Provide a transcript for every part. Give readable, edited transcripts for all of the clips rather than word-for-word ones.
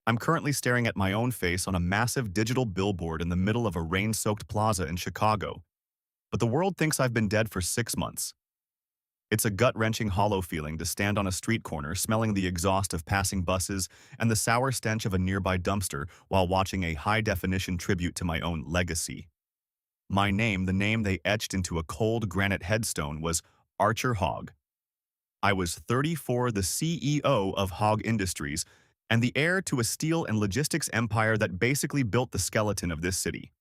I'm currently staring at my own face on a massive digital billboard in the middle of a rain-soaked plaza in Chicago, but the world thinks I've been dead for 6 months. It's a gut-wrenching hollow feeling to stand on a street corner smelling the exhaust of passing buses and the sour stench of a nearby dumpster while watching a high-definition tribute to my own legacy. My name, the name they etched into a cold granite headstone, was Archer Haug. I was 34, the CEO of Haug Industries, and the heir to a steel and logistics empire that basically built the skeleton of this city.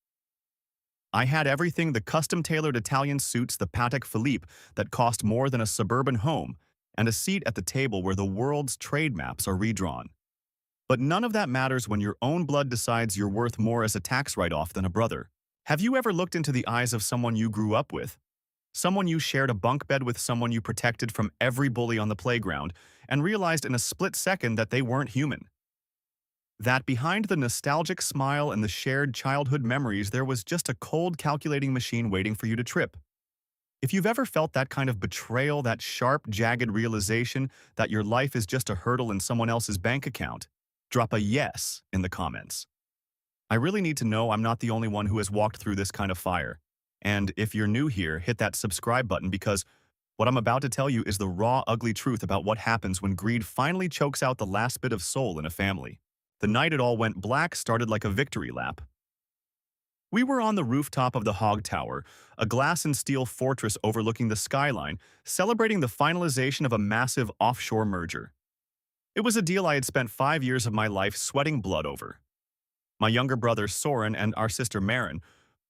I had everything: the custom-tailored Italian suits, the Patek Philippe that cost more than a suburban home, and a seat at the table where the world's trade maps are redrawn. But none of that matters when your own blood decides you're worth more as a tax write-off than a brother. Have you ever looked into the eyes of someone you grew up with? Someone you shared a bunk bed with, someone you protected from every bully on the playground, and realized in a split second that they weren't human? That behind the nostalgic smile and the shared childhood memories, there was just a cold, calculating machine waiting for you to trip. If you've ever felt that kind of betrayal, that sharp, jagged realization that your life is just a hurdle in someone else's bank account, drop a yes in the comments. I really need to know I'm not the only one who has walked through this kind of fire. And if you're new here, hit that subscribe button, because what I'm about to tell you is the raw, ugly truth about what happens when greed finally chokes out the last bit of soul in a family. The night it all went black started like a victory lap. We were on the rooftop of the Haug Tower, a glass and steel fortress overlooking the skyline, celebrating the finalization of a massive offshore merger. It was a deal I had spent 5 years of my life sweating blood over. My younger brother Soren and our sister Maren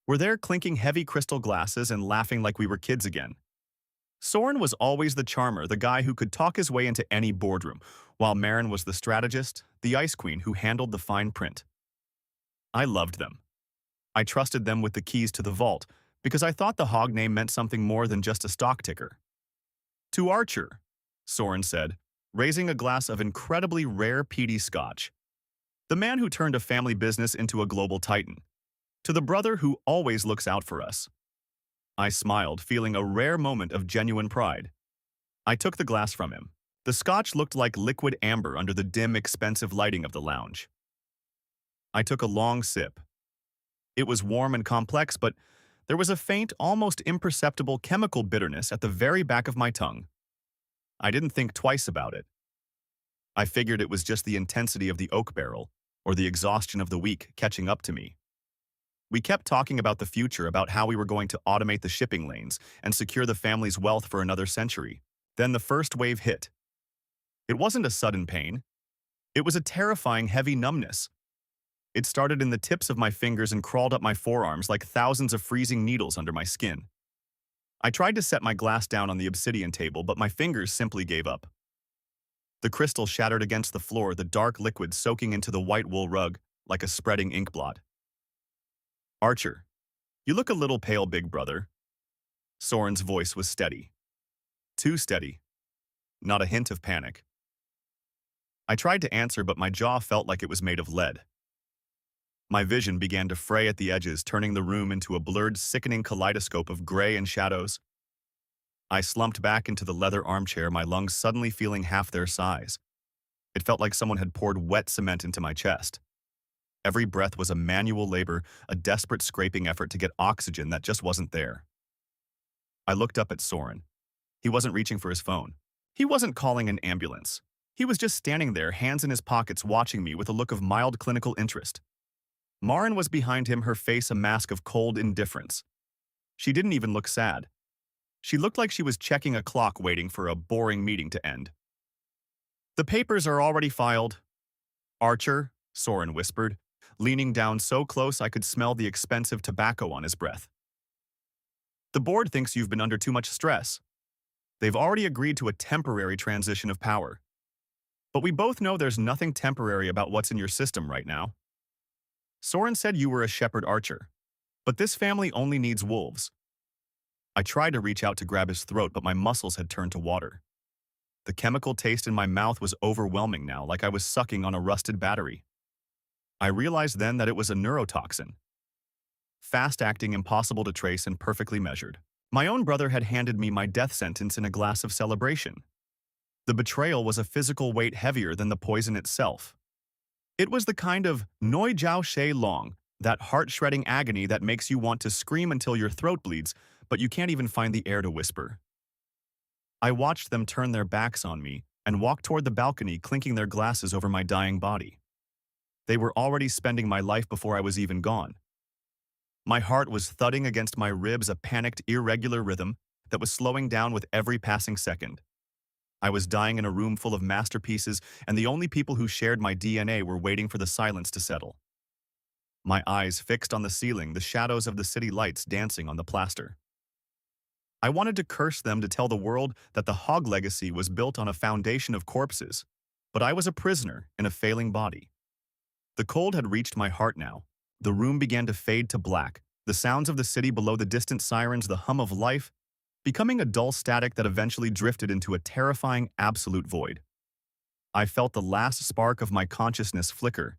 were there, clinking heavy crystal glasses and laughing like we were kids again. Soren was always the charmer, the guy who could talk his way into any boardroom, while Maren was the strategist, the ice queen who handled the fine print. I loved them. I trusted them with the keys to the vault, because I thought the Haug name meant something more than just a stock ticker. "To Archer," Soren said, raising a glass of incredibly rare peaty scotch. "The man who turned a family business into a global titan. To the brother who always looks out for us." I smiled, feeling a rare moment of genuine pride. I took the glass from him. The scotch looked like liquid amber under the dim, expensive lighting of the lounge. I took a long sip. It was warm and complex, but there was a faint, almost imperceptible chemical bitterness at the very back of my tongue. I didn't think twice about it. I figured it was just the intensity of the oak barrel, or the exhaustion of the week, catching up to me. We kept talking about the future, about how we were going to automate the shipping lanes and secure the family's wealth for another century. Then the first wave hit. It wasn't a sudden pain. It was a terrifying, heavy numbness. It started in the tips of my fingers and crawled up my forearms like thousands of freezing needles under my skin. I tried to set my glass down on the obsidian table, but my fingers simply gave up. The crystal shattered against the floor, the dark liquid soaking into the white wool rug like a spreading ink blot. "Archer, you look a little pale, big brother." Soren's voice was steady. Too steady. Not a hint of panic. I tried to answer, but my jaw felt like it was made of lead. My vision began to fray at the edges, turning the room into a blurred, sickening kaleidoscope of gray and shadows. I slumped back into the leather armchair, my lungs suddenly feeling half their size. It felt like someone had poured wet cement into my chest. Every breath was a manual labor, a desperate scraping effort to get oxygen that just wasn't there. I looked up at Soren. He wasn't reaching for his phone. He wasn't calling an ambulance. He was just standing there, hands in his pockets, watching me with a look of mild clinical interest. Maren was behind him, her face a mask of cold indifference. She didn't even look sad. She looked like she was checking a clock, waiting for a boring meeting to end. "The papers are already filed." "Archer," Soren whispered, leaning down so close I could smell the expensive tobacco on his breath. "The board thinks you've been under too much stress. They've already agreed to a temporary transition of power. But we both know there's nothing temporary about what's in your system right now. Soren said you were a shepherd, Archer. But this family only needs wolves." I tried to reach out to grab his throat, but my muscles had turned to water. The chemical taste in my mouth was overwhelming now, like I was sucking on a rusted battery. I realized then that it was a neurotoxin. Fast-acting, impossible to trace, and perfectly measured. My own brother had handed me my death sentence in a glass of celebration. The betrayal was a physical weight heavier than the poison itself. It was the kind of noi jiao shay long, that heart-shredding agony that makes you want to scream until your throat bleeds, but you can't even find the air to whisper. I watched them turn their backs on me and walk toward the balcony, clinking their glasses over my dying body. They were already spending my life before I was even gone. My heart was thudding against my ribs, a panicked, irregular rhythm that was slowing down with every passing second. I was dying in a room full of masterpieces, and the only people who shared my DNA were waiting for the silence to settle. My eyes fixed on the ceiling, the shadows of the city lights dancing on the plaster. I wanted to curse them, to tell the world that the Haug legacy was built on a foundation of corpses, but I was a prisoner in a failing body. The cold had reached my heart now. The room began to fade to black, the sounds of the city below, the distant sirens, the hum of life, becoming a dull static that eventually drifted into a terrifying, absolute void. I felt the last spark of my consciousness flicker.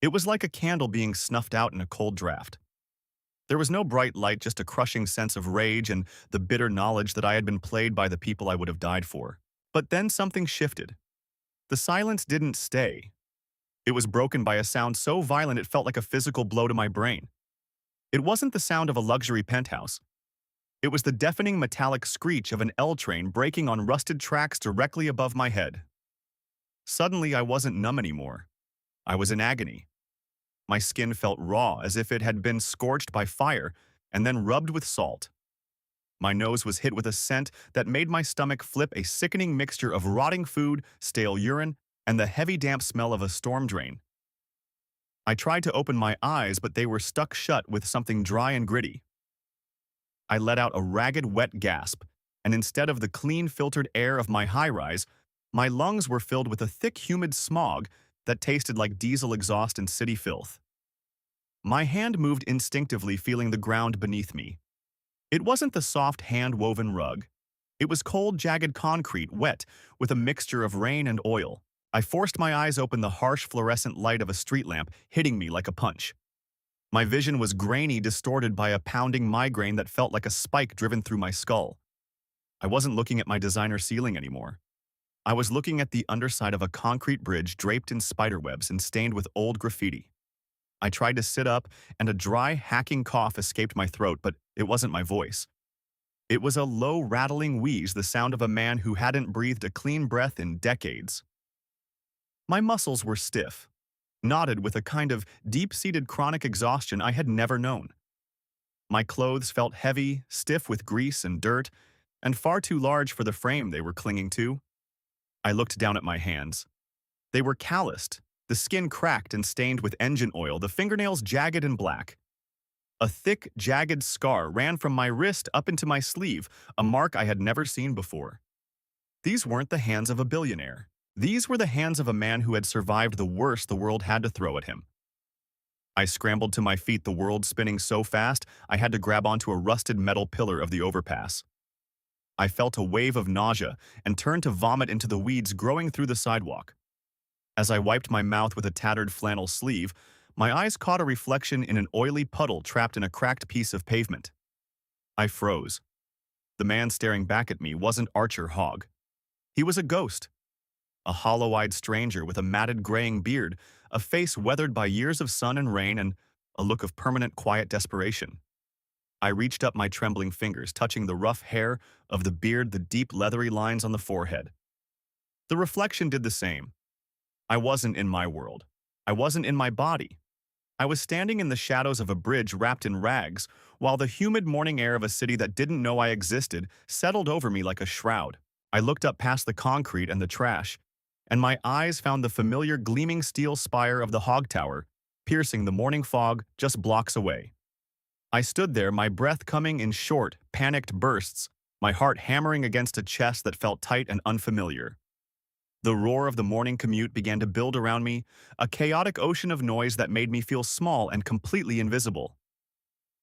It was like a candle being snuffed out in a cold draft. There was no bright light, just a crushing sense of rage and the bitter knowledge that I had been played by the people I would have died for. But then something shifted. The silence didn't stay. It was broken by a sound so violent it felt like a physical blow to my brain. It wasn't the sound of a luxury penthouse. It was the deafening metallic screech of an L train braking on rusted tracks directly above my head. Suddenly, I wasn't numb anymore. I was in agony. My skin felt raw, as if it had been scorched by fire and then rubbed with salt. My nose was hit with a scent that made my stomach flip, a sickening mixture of rotting food, stale urine, and the heavy damp smell of a storm drain. I tried to open my eyes, but they were stuck shut with something dry and gritty. I let out a ragged, wet gasp, and instead of the clean, filtered air of my high-rise, my lungs were filled with a thick, humid smog that tasted like diesel exhaust and city filth. My hand moved instinctively, feeling the ground beneath me. It wasn't the soft, hand-woven rug. It was cold, jagged concrete, wet with a mixture of rain and oil. I forced my eyes open, the harsh, fluorescent light of a street lamp hitting me like a punch. My vision was grainy, distorted by a pounding migraine that felt like a spike driven through my skull. I wasn't looking at my designer ceiling anymore. I was looking at the underside of a concrete bridge draped in spiderwebs and stained with old graffiti. I tried to sit up, and a dry, hacking cough escaped my throat, but it wasn't my voice. It was a low, rattling wheeze, the sound of a man who hadn't breathed a clean breath in decades. My muscles were stiff, knotted with a kind of deep-seated chronic exhaustion I had never known. My clothes felt heavy, stiff with grease and dirt, and far too large for the frame they were clinging to. I looked down at my hands. They were calloused, the skin cracked and stained with engine oil, the fingernails jagged and black. A thick, jagged scar ran from my wrist up into my sleeve, a mark I had never seen before. These weren't the hands of a billionaire. These were the hands of a man who had survived the worst the world had to throw at him. I scrambled to my feet, the world spinning so fast I had to grab onto a rusted metal pillar of the overpass. I felt a wave of nausea and turned to vomit into the weeds growing through the sidewalk. As I wiped my mouth with a tattered flannel sleeve, my eyes caught a reflection in an oily puddle trapped in a cracked piece of pavement. I froze. The man staring back at me wasn't Archer Haug. He was a ghost. A hollow-eyed stranger with a matted graying beard, a face weathered by years of sun and rain, and a look of permanent, quiet desperation. I reached up, my trembling fingers touching the rough hair of the beard, the deep, leathery lines on the forehead. The reflection did the same. I wasn't in my world. I wasn't in my body. I was standing in the shadows of a bridge wrapped in rags, while the humid morning air of a city that didn't know I existed settled over me like a shroud. I looked up past the concrete and the trash, and my eyes found the familiar gleaming steel spire of the Haug Tower, piercing the morning fog just blocks away. I stood there, my breath coming in short, panicked bursts, my heart hammering against a chest that felt tight and unfamiliar. The roar of the morning commute began to build around me, a chaotic ocean of noise that made me feel small and completely invisible.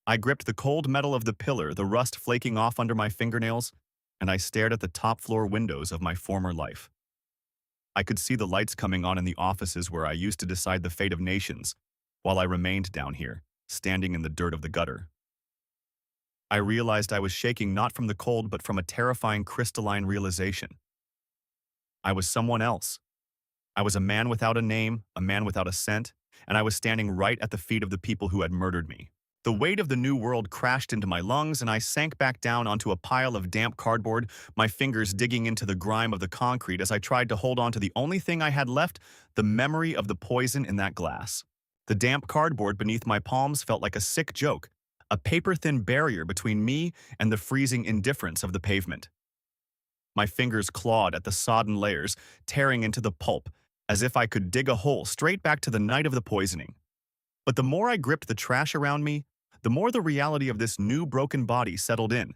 I gripped the cold metal of the pillar, the rust flaking off under my fingernails, and I stared at the top-floor windows of my former life. I could see the lights coming on in the offices where I used to decide the fate of nations, while I remained down here, standing in the dirt of the gutter. I realized I was shaking not from the cold but from a terrifying crystalline realization. I was someone else. I was a man without a name, a man without a scent, and I was standing right at the feet of the people who had murdered me. The weight of the new world crashed into my lungs, and I sank back down onto a pile of damp cardboard, my fingers digging into the grime of the concrete as I tried to hold on to the only thing I had left, the memory of the poison in that glass. The damp cardboard beneath my palms felt like a sick joke, a paper-thin barrier between me and the freezing indifference of the pavement. My fingers clawed at the sodden layers, tearing into the pulp, as if I could dig a hole straight back to the night of the poisoning. But the more I gripped the trash around me, the more the reality of this new broken body settled in.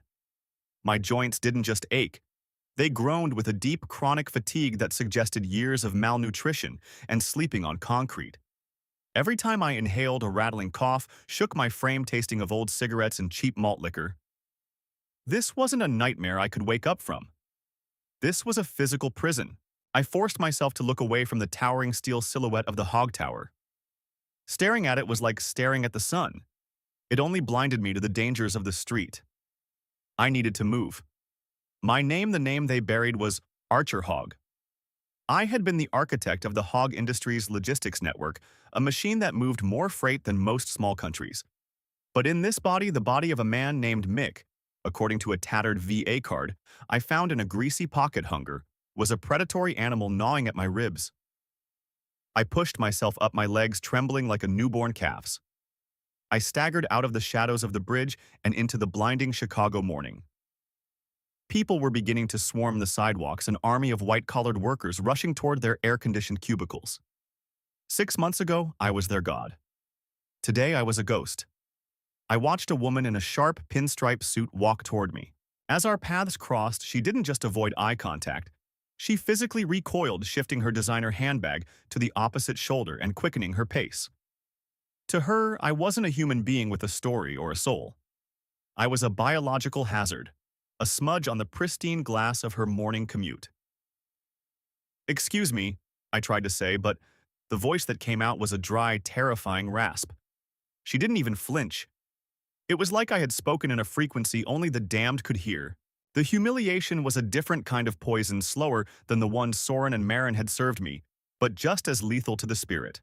My joints didn't just ache. They groaned with a deep chronic fatigue that suggested years of malnutrition and sleeping on concrete. Every time I inhaled a rattling cough, shook my frame tasting of old cigarettes and cheap malt liquor. This wasn't a nightmare I could wake up from. This was a physical prison. I forced myself to look away from the towering steel silhouette of the Haug Tower. Staring at it was like staring at the sun. It only blinded me to the dangers of the street. I needed to move. The name they buried was Archer Haug. I had been the architect of the Haug Industries logistics network, a machine that moved more freight than most small countries. But in this body, the body of a man named Mick, according to a tattered VA card I found in a greasy pocket hanger, was a predatory animal gnawing at my ribs. I pushed myself up my legs, trembling like a newborn calf's. I staggered out of the shadows of the bridge and into the blinding Chicago morning. People were beginning to swarm the sidewalks, an army of white-collared workers rushing toward their air-conditioned cubicles. 6 months ago, I was their god. Today, I was a ghost. I watched a woman in a sharp pinstripe suit walk toward me. As our paths crossed, she didn't just avoid eye contact. She physically recoiled, shifting her designer handbag to the opposite shoulder and quickening her pace. To her, I wasn't a human being with a story or a soul. I was a biological hazard, a smudge on the pristine glass of her morning commute. "Excuse me," I tried to say, but the voice that came out was a dry, terrifying rasp. She didn't even flinch. It was like I had spoken in a frequency only the damned could hear. The humiliation was a different kind of poison, slower than the one Soren and Maren had served me, but just as lethal to the spirit.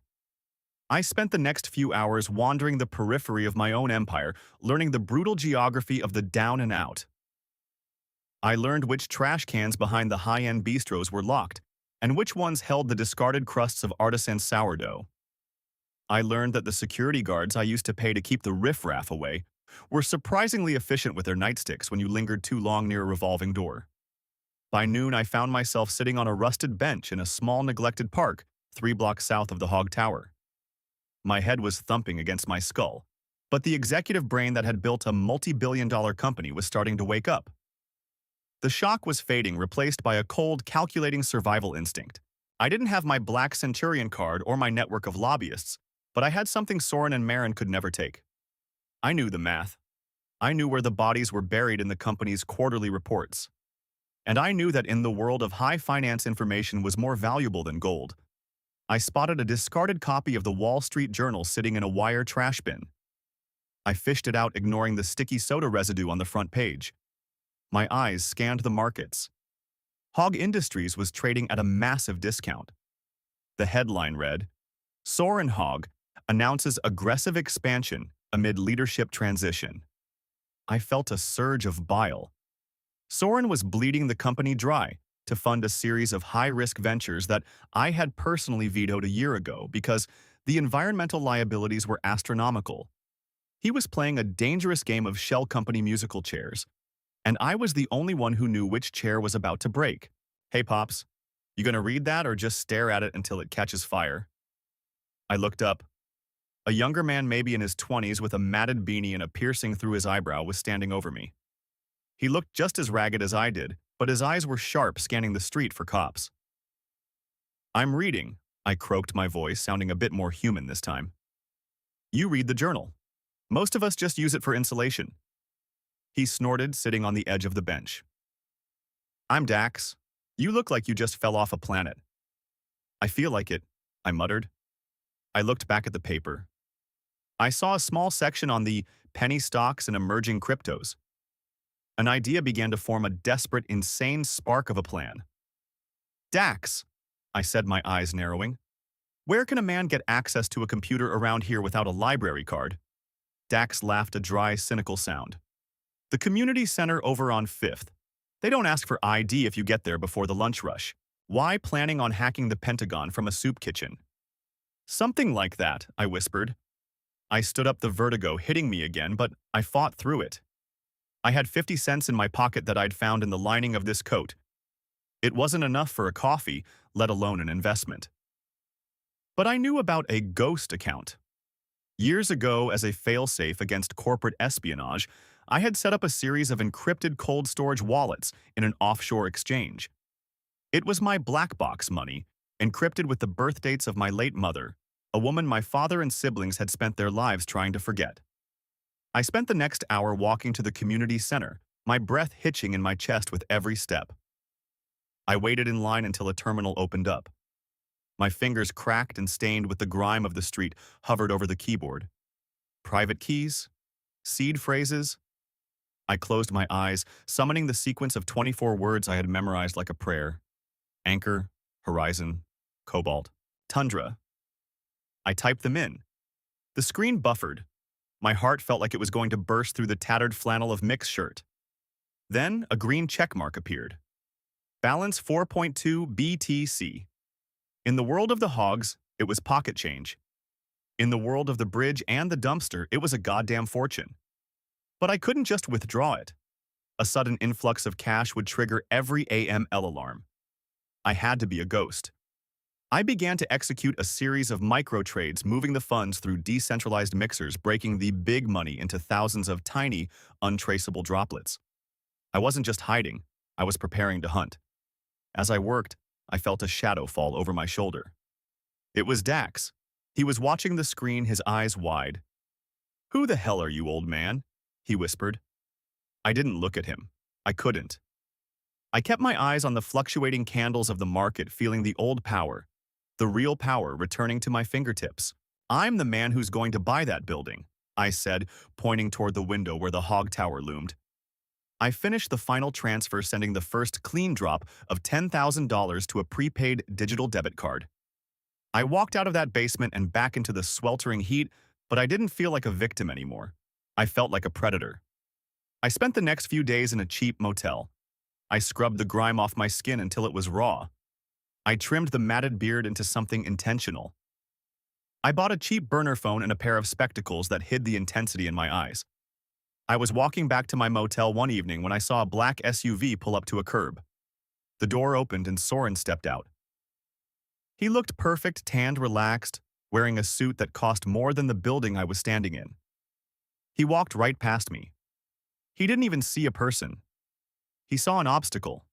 I spent the next few hours wandering the periphery of my own empire, learning the brutal geography of the down and out. I learned which trash cans behind the high-end bistros were locked, and which ones held the discarded crusts of artisan sourdough. I learned that the security guards I used to pay to keep the riffraff away were surprisingly efficient with their nightsticks when you lingered too long near a revolving door. By noon, I found myself sitting on a rusted bench in a small neglected park 3 blocks south of the Haug Tower. My head was thumping against my skull, but the executive brain that had built a multi-billion-dollar company was starting to wake up. The shock was fading, replaced by a cold, calculating survival instinct. I didn't have my Black Centurion card or my network of lobbyists, but I had something Soren and Maren could never take. I knew the math. I knew where the bodies were buried in the company's quarterly reports. And I knew that in the world of high finance, information was more valuable than gold. I spotted a discarded copy of the Wall Street Journal sitting in a wire trash bin. I fished it out, ignoring the sticky soda residue on the front page. My eyes scanned the markets. Haug Industries was trading at a massive discount. The headline read, "Soren Haug announces aggressive expansion amid leadership transition." I felt a surge of bile. Soren was bleeding the company dry to fund a series of high-risk ventures that I had personally vetoed a year ago because the environmental liabilities were astronomical. He was playing a dangerous game of shell company musical chairs, and I was the only one who knew which chair was about to break. "Hey, Pops, you gonna read that or just stare at it until it catches fire?" I looked up. A younger man, maybe in his 20s, with a matted beanie and a piercing through his eyebrow, was standing over me. He looked just as ragged as I did, but his eyes were sharp, scanning the street for cops. "I'm reading," I croaked, my voice sounding a bit more human this time. "You read the journal. Most of us just use it for insulation." He snorted, sitting on the edge of the bench. "I'm Dax. You look like you just fell off a planet." "I feel like it," I muttered. I looked back at the paper. I saw a small section on the penny stocks and emerging cryptos. An idea began to form, a desperate, insane spark of a plan. "Dax, I said, my eyes narrowing. Where can a man get access to a computer around here without a library card? Dax laughed a dry, cynical sound. The community center over on 5th. They don't ask for ID if you get there before the lunch rush. Why planning on hacking the Pentagon from a soup kitchen? Something like that, I whispered. I stood up, the vertigo hitting me again, but I fought through it. I had 50 cents in my pocket that I'd found in the lining of this coat. It wasn't enough for a coffee, let alone an investment. But I knew about a ghost account. Years ago, as a failsafe against corporate espionage, I had set up a series of encrypted cold storage wallets in an offshore exchange. It was my black box money, encrypted with the birth dates of my late mother, a woman my father and siblings had spent their lives trying to forget. I spent the next hour walking to the community center, my breath hitching in my chest with every step. I waited in line until a terminal opened up. My fingers, cracked and stained with the grime of the street, hovered over the keyboard. Private keys? Seed phrases? I closed my eyes, summoning the sequence of 24 words I had memorized like a prayer. Anchor, horizon, cobalt, tundra. I typed them in. The screen buffered. My heart felt like it was going to burst through the tattered flannel of Mick's shirt. Then a green checkmark appeared. Balance 4.2 BTC. In the world of the Haugs, it was pocket change. In the world of the bridge and the dumpster, it was a goddamn fortune. But I couldn't just withdraw it. A sudden influx of cash would trigger every AML alarm. I had to be a ghost. I began to execute a series of micro trades, moving the funds through decentralized mixers, breaking the big money into thousands of tiny, untraceable droplets. I wasn't just hiding, I was preparing to hunt. As I worked, I felt a shadow fall over my shoulder. It was Dax. He was watching the screen, his eyes wide. "Who the hell are you, old man?" he whispered. I didn't look at him. I couldn't. I kept my eyes on the fluctuating candles of the market, feeling the old power, the real power returning to my fingertips. "I'm the man who's going to buy that building," I said, pointing toward the window where the Haug Tower loomed. I finished the final transfer, sending the first clean drop of $10,000 to a prepaid digital debit card. I walked out of that basement and back into the sweltering heat, but I didn't feel like a victim anymore. I felt like a predator. I spent the next few days in a cheap motel. I scrubbed the grime off my skin until it was raw. I trimmed the matted beard into something intentional. I bought a cheap burner phone and a pair of spectacles that hid the intensity in my eyes. I was walking back to my motel one evening when I saw a black SUV pull up to a curb. The door opened and Soren stepped out. He looked perfect, tanned, relaxed, wearing a suit that cost more than the building I was standing in. He walked right past me. He didn't even see a person. He saw an obstacle.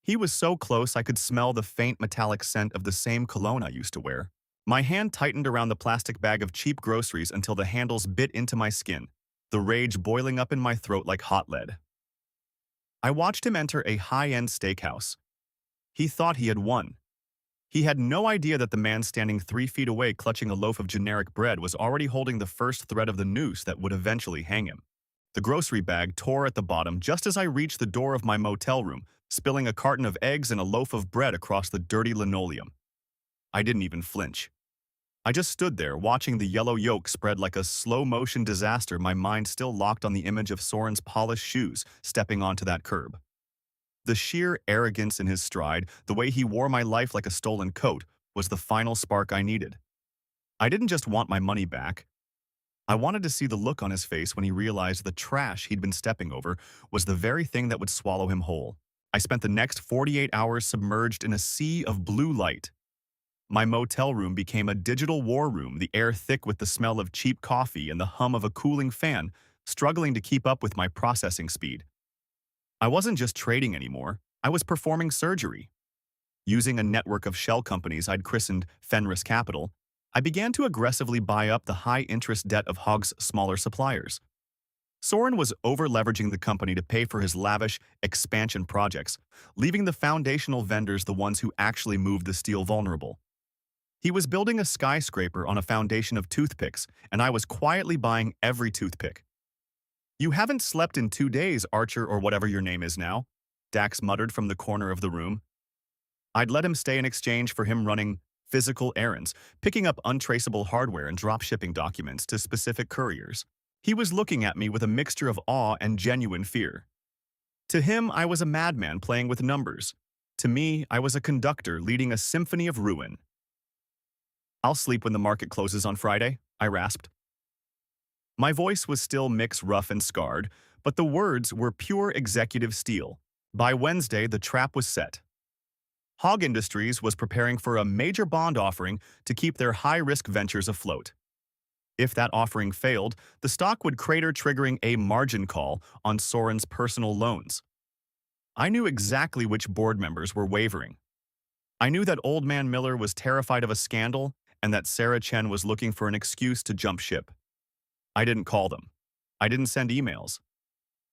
He was so close I could smell the faint metallic scent of the same cologne I used to wear. My hand tightened around the plastic bag of cheap groceries until the handles bit into my skin, the rage boiling up in my throat like hot lead. I watched him enter a high-end steakhouse. He thought he had won. He had no idea that the man standing 3 feet away clutching a loaf of generic bread was already holding the first thread of the noose that would eventually hang him. The grocery bag tore at the bottom just as I reached the door of my motel room, spilling a carton of eggs and a loaf of bread across the dirty linoleum. I didn't even flinch. I just stood there, watching the yellow yolk spread like a slow-motion disaster, my mind still locked on the image of Soren's polished shoes stepping onto that curb. The sheer arrogance in his stride, the way he wore my life like a stolen coat, was the final spark I needed. I didn't just want my money back. I wanted to see the look on his face when he realized the trash he'd been stepping over was the very thing that would swallow him whole. I spent the next 48 hours submerged in a sea of blue light. My motel room became a digital war room, the air thick with the smell of cheap coffee and the hum of a cooling fan, struggling to keep up with my processing speed. I wasn't just trading anymore, I was performing surgery. Using a network of shell companies I'd christened Fenris Capital, I began to aggressively buy up the high-interest debt of Haug's smaller suppliers. Soren was over-leveraging the company to pay for his lavish expansion projects, leaving the foundational vendors the ones who actually moved the steel vulnerable. He was building a skyscraper on a foundation of toothpicks, and I was quietly buying every toothpick. "You haven't slept in 2 days, Archer or whatever your name is now," Dax muttered from the corner of the room. I'd let him stay in exchange for him running physical errands, picking up untraceable hardware and drop shipping documents to specific couriers. He was looking at me with a mixture of awe and genuine fear. To him, I was a madman playing with numbers. To me, I was a conductor leading a symphony of ruin. "I'll sleep when the market closes on Friday," I rasped. My voice was still Mick's rough and scarred, but the words were pure executive steel. By Wednesday, the trap was set. Haug Industries was preparing for a major bond offering to keep their high-risk ventures afloat. If that offering failed, the stock would crater, triggering a margin call on Soren's personal loans. I knew exactly which board members were wavering. I knew that Old Man Miller was terrified of a scandal and that Sarah Chen was looking for an excuse to jump ship. I didn't call them. I didn't send emails.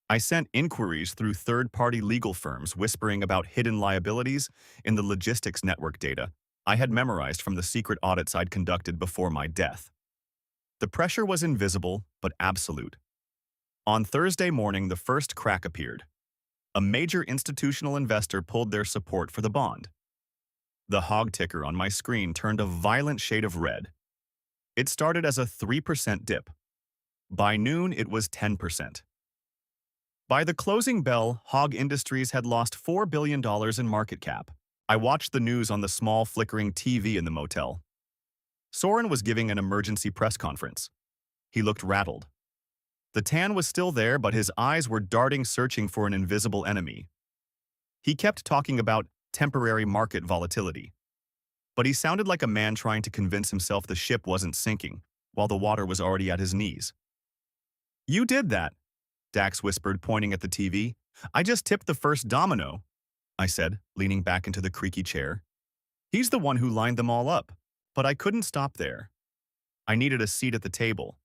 I sent inquiries through third-party legal firms whispering about hidden liabilities in the logistics network data I had memorized from the secret audits I'd conducted before my death. The pressure was invisible, but absolute. On Thursday morning, the first crack appeared. A major institutional investor pulled their support for the bond. The Haug ticker on my screen turned a violent shade of red. It started as a 3% dip. By noon, it was 10%. By the closing bell, Haug Industries had lost $4 billion in market cap. I watched the news on the small, flickering TV in the motel. Soren was giving an emergency press conference. He looked rattled. The tan was still there, but his eyes were darting, searching for an invisible enemy. He kept talking about temporary market volatility. But he sounded like a man trying to convince himself the ship wasn't sinking, while the water was already at his knees. "You did that," Dax whispered, pointing at the TV. "I just tipped the first domino," I said, leaning back into the creaky chair. "He's the one who lined them all up." But I couldn't stop there. I needed a seat at the table.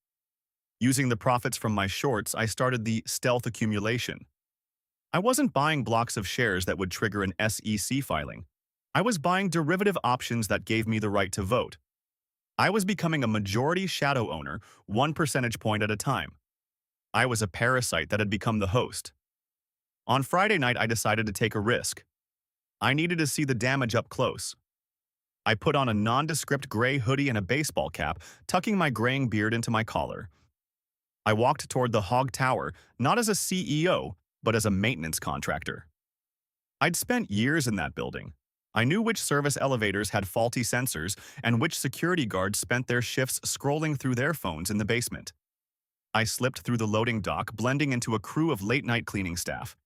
Using the profits from my shorts, I started the stealth accumulation. I wasn't buying blocks of shares that would trigger an SEC filing. I was buying derivative options that gave me the right to vote. I was becoming a majority shadow owner, 1 percentage point at a time. I was a parasite that had become the host. On Friday night, I decided to take a risk. I needed to see the damage up close. I put on a nondescript gray hoodie and a baseball cap, tucking my graying beard into my collar. I walked toward the Haug Tower, not as a CEO, but as a maintenance contractor. I'd spent years in that building. I knew which service elevators had faulty sensors and which security guards spent their shifts scrolling through their phones in the basement. I slipped through the loading dock, blending into a crew of late-night cleaning staff.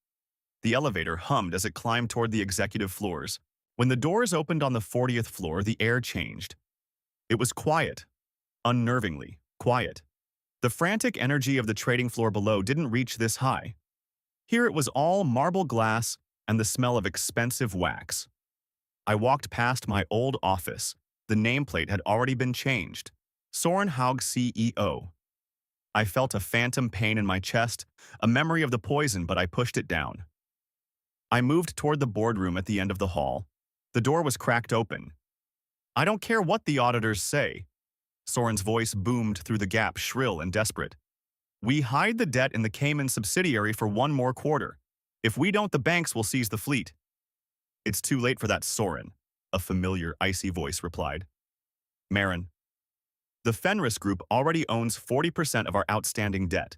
The elevator hummed as it climbed toward the executive floors. When the doors opened on the 40th floor, the air changed. It was quiet, unnervingly quiet. The frantic energy of the trading floor below didn't reach this high. Here it was all marble glass and the smell of expensive wax. I walked past my old office. The nameplate had already been changed. Soren Haug, CEO. I felt a phantom pain in my chest, a memory of the poison, but I pushed it down. I moved toward the boardroom at the end of the hall. The door was cracked open. "I don't care what the auditors say." Soren's voice boomed through the gap, shrill and desperate. "We hide the debt in the Cayman subsidiary for 1 more quarter. If we don't, the banks will seize the fleet." "It's too late for that, Soren," a familiar, icy voice replied. "Maren, the Fenris Group already owns 40% of our outstanding debt.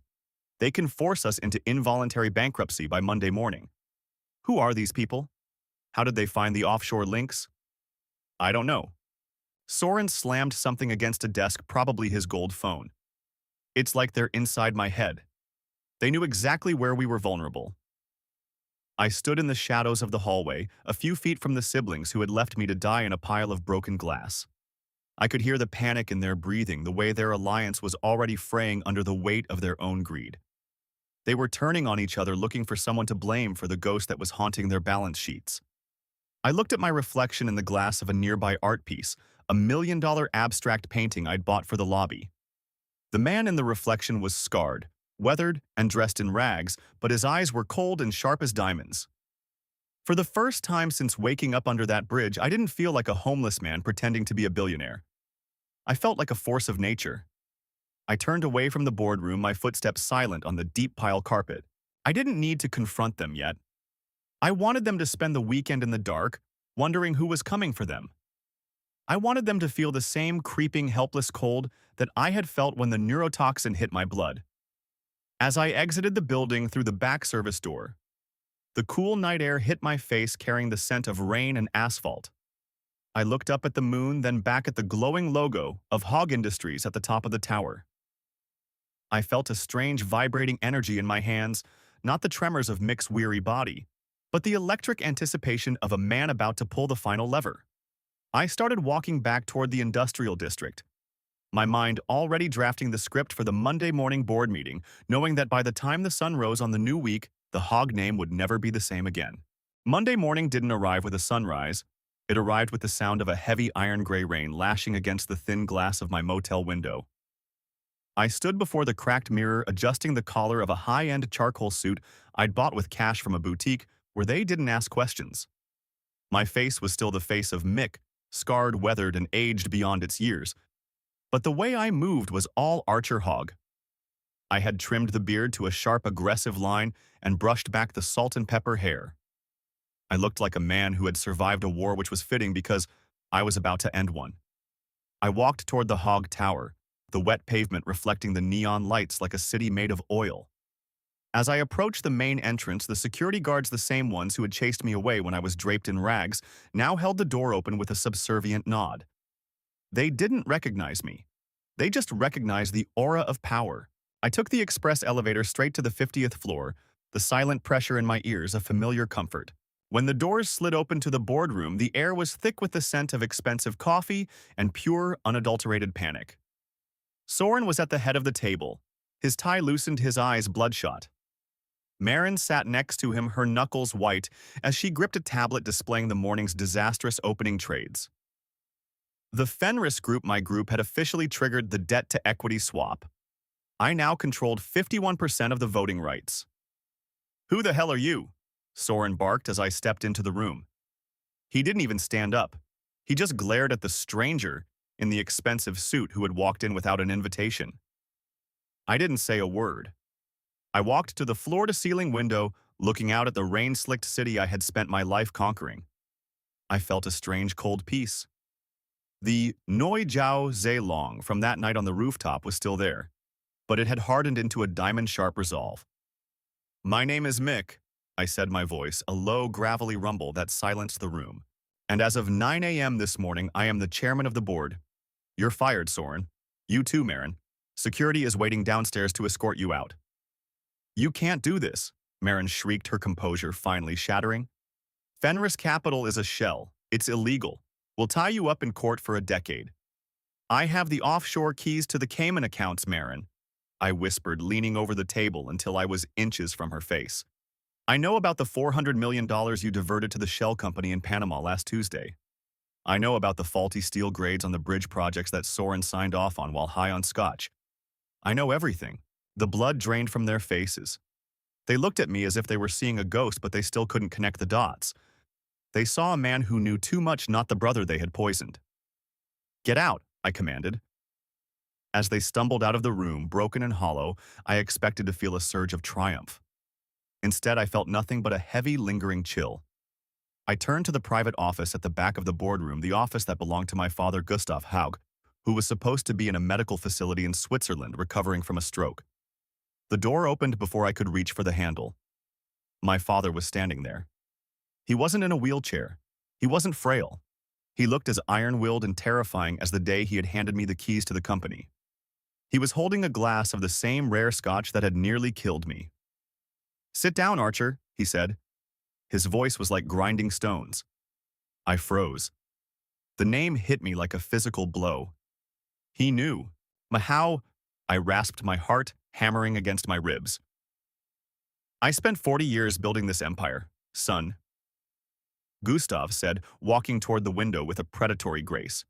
They can force us into involuntary bankruptcy by Monday morning. Who are these people? How did they find the offshore links? I don't know." Soren slammed something against a desk, probably his gold phone. "It's like they're inside my head. They knew exactly where we were vulnerable." I stood in the shadows of the hallway, a few feet from the siblings who had left me to die in a pile of broken glass. I could hear the panic in their breathing, the way their alliance was already fraying under the weight of their own greed. They were turning on each other, looking for someone to blame for the ghost that was haunting their balance sheets. I looked at my reflection in the glass of a nearby art piece, a $1 million abstract painting I'd bought for the lobby. The man in the reflection was scarred, weathered, and dressed in rags, but his eyes were cold and sharp as diamonds. For the first time since waking up under that bridge, I didn't feel like a homeless man pretending to be a billionaire. I felt like a force of nature. I turned away from the boardroom, my footsteps silent on the deep pile carpet. I didn't need to confront them yet. I wanted them to spend the weekend in the dark, wondering who was coming for them. I wanted them to feel the same creeping, helpless cold that I had felt when the neurotoxin hit my blood. As I exited the building through the back service door, the cool night air hit my face carrying the scent of rain and asphalt. I looked up at the moon, then back at the glowing logo of Haug Industries at the top of the tower. I felt a strange vibrating energy in my hands, not the tremors of Mick's weary body, but the electric anticipation of a man about to pull the final lever. I started walking back toward the industrial district, my mind already drafting the script for the Monday morning board meeting, knowing that by the time the sun rose on the new week, the Haug name would never be the same again. Monday morning didn't arrive with a sunrise. It arrived with the sound of a heavy iron-gray rain lashing against the thin glass of my motel window. I stood before the cracked mirror adjusting the collar of a high-end charcoal suit I'd bought with cash from a boutique where they didn't ask questions. My face was still the face of Mick, scarred, weathered, and aged beyond its years. But the way I moved was all Archer Haug. I had trimmed the beard to a sharp, aggressive line and brushed back the salt and pepper hair. I looked like a man who had survived a war, which was fitting because I was about to end one. I walked toward the Haug Tower, the wet pavement reflecting the neon lights like a city made of oil. As I approached the main entrance, the security guards, the same ones who had chased me away when I was draped in rags, now held the door open with a subservient nod. They didn't recognize me. They just recognized the aura of power. I took the express elevator straight to the 50th floor, the silent pressure in my ears a familiar comfort. When the doors slid open to the boardroom, the air was thick with the scent of expensive coffee and pure, unadulterated panic. Soren was at the head of the table, his tie loosened, his eyes bloodshot. Maren sat next to him, her knuckles white, as she gripped a tablet displaying the morning's disastrous opening trades. The Fenris Group, my group, had officially triggered the debt-to-equity swap. I now controlled 51% of the voting rights. "Who the hell are you?" Soren barked as I stepped into the room. He didn't even stand up. He just glared at the stranger in the expensive suit who had walked in without an invitation. I didn't say a word. I walked to the floor-to-ceiling window, looking out at the rain-slicked city I had spent my life conquering. I felt a strange cold peace. The Noi Jiao Zheilong from that night on the rooftop was still there, but it had hardened into a diamond-sharp resolve. "My name is Mick," I said, my voice a low, gravelly rumble that silenced the room. "And as of 9 a.m. this morning, I am the chairman of the board. You're fired, Soren. You too, Maren. Security is waiting downstairs to escort you out." "You can't do this," Maren shrieked, her composure finally shattering. "Fenris Capital is a shell. It's illegal. We'll tie you up in court for a decade." "I have the offshore keys to the Cayman accounts, Maren," I whispered, leaning over the table until I was inches from her face. "I know about the $400 million you diverted to the shell company in Panama last Tuesday. I know about the faulty steel grades on the bridge projects that Soren signed off on while high on scotch. I know everything." The blood drained from their faces. They looked at me as if they were seeing a ghost, but they still couldn't connect the dots. They saw a man who knew too much, not the brother they had poisoned. "Get out," I commanded. As they stumbled out of the room, broken and hollow, I expected to feel a surge of triumph. Instead, I felt nothing but a heavy, lingering chill. I turned to the private office at the back of the boardroom, the office that belonged to my father, Gustav Haug, who was supposed to be in a medical facility in Switzerland recovering from a stroke. The door opened before I could reach for the handle. My father was standing there. He wasn't in a wheelchair. He wasn't frail. He looked as iron-willed and terrifying as the day he had handed me the keys to the company. He was holding a glass of the same rare scotch that had nearly killed me. "Sit down, Archer," he said. His voice was like grinding stones. I froze. The name hit me like a physical blow. He knew. Mahau, I rasped, my heart hammering against my ribs. "I spent 40 years building this empire, son," Gustav said, walking toward the window with a predatory grace.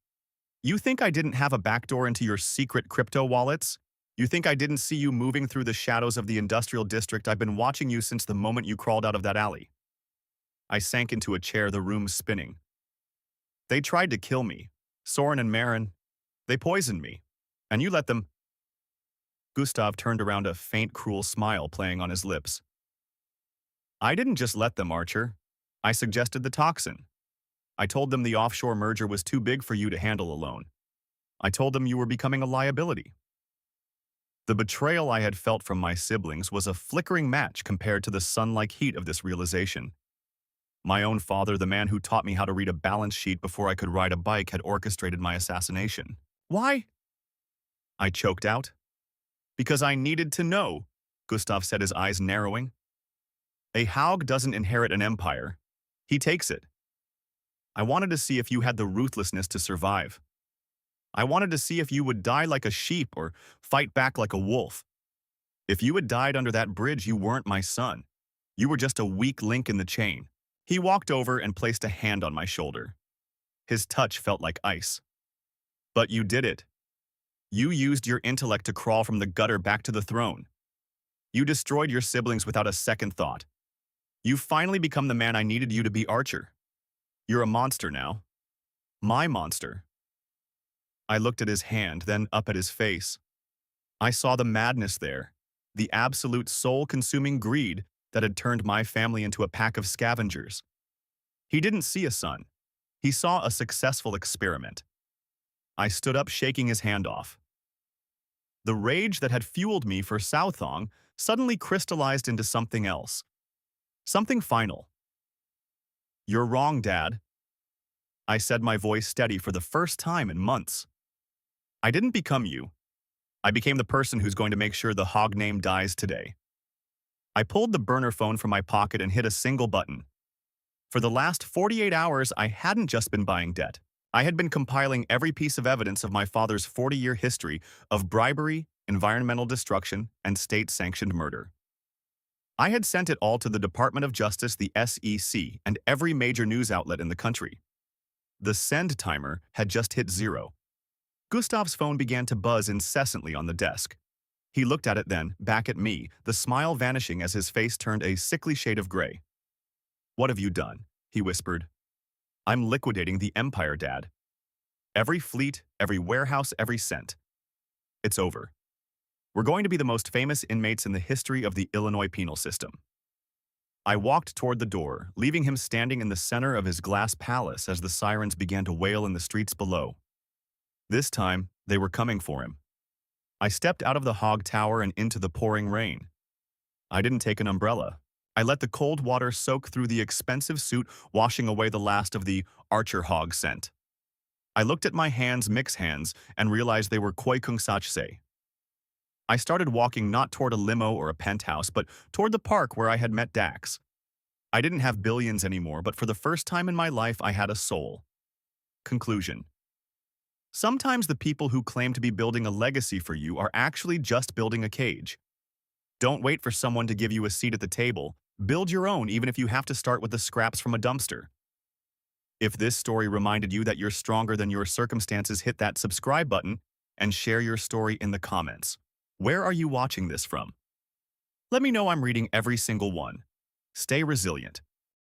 "You think I didn't have a backdoor into your secret crypto wallets? You think I didn't see you moving through the shadows of the industrial district? I've been watching you since the moment you crawled out of that alley." I sank into a chair, the room spinning. "They tried to kill me. Soren and Maren. They poisoned me. And you let them—" Gustav turned around, a faint, cruel smile playing on his lips. "I didn't just let them, Archer. I suggested the toxin. I told them the offshore merger was too big for you to handle alone. I told them you were becoming a liability. The betrayal I had felt from my siblings was a flickering match compared to the sun-like heat of this realization. My own father, the man who taught me how to read a balance sheet before I could ride a bike, had orchestrated my assassination. Why? I choked out. Because I needed to know, Gustav said, his eyes narrowing. A Haug doesn't inherit an empire. He takes it. I wanted to see if you had the ruthlessness to survive. I wanted to see if you would die like a sheep or fight back like a wolf. If you had died under that bridge, you weren't my son. You were just a weak link in the chain. He walked over and placed a hand on my shoulder. His touch felt like ice. But you did it. You used your intellect to crawl from the gutter back to the throne. You destroyed your siblings without a second thought. You've finally become the man I needed you to be, Archer. You're a monster now. My monster. I looked at his hand, then up at his face. I saw the madness there, the absolute soul-consuming greed that had turned my family into a pack of scavengers. He didn't see a son. He saw a successful experiment. I stood up, shaking his hand off. The rage that had fueled me for Southong suddenly crystallized into something else. Something final. You're wrong, Dad. I said, my voice steady for the first time in months. I didn't become you. I became the person who's going to make sure the Haug name dies today. I pulled the burner phone from my pocket and hit a single button. For the last 48 hours, I hadn't just been buying debt. I had been compiling every piece of evidence of my father's 40-year history of bribery, environmental destruction, and state-sanctioned murder. I had sent it all to the Department of Justice, the SEC, and every major news outlet in the country. The send timer had just hit 0. Gustav's phone began to buzz incessantly on the desk. He looked at it, then back at me, the smile vanishing as his face turned a sickly shade of gray. What have you done? He whispered. I'm liquidating the empire, Dad. Every fleet, every warehouse, every cent. It's over. We're going to be the most famous inmates in the history of the Illinois penal system. I walked toward the door, leaving him standing in the center of his glass palace as the sirens began to wail in the streets below. This time, they were coming for him. I stepped out of the Haug Tower and into the pouring rain. I didn't take an umbrella. I let the cold water soak through the expensive suit, washing away the last of the Archer Haug scent. I looked at my hands, Mick's hands, and realized they were koi kung sachse. I started walking not toward a limo or a penthouse, but toward the park where I had met Dax. I didn't have billions anymore, but for the first time in my life, I had a soul. Conclusion. Sometimes the people who claim to be building a legacy for you are actually just building a cage. Don't wait for someone to give you a seat at the table. Build your own, even if you have to start with the scraps from a dumpster. If this story reminded you that you're stronger than your circumstances, hit that subscribe button and share your story in the comments. Where are you watching this from? Let me know. I'm reading every single one. Stay resilient.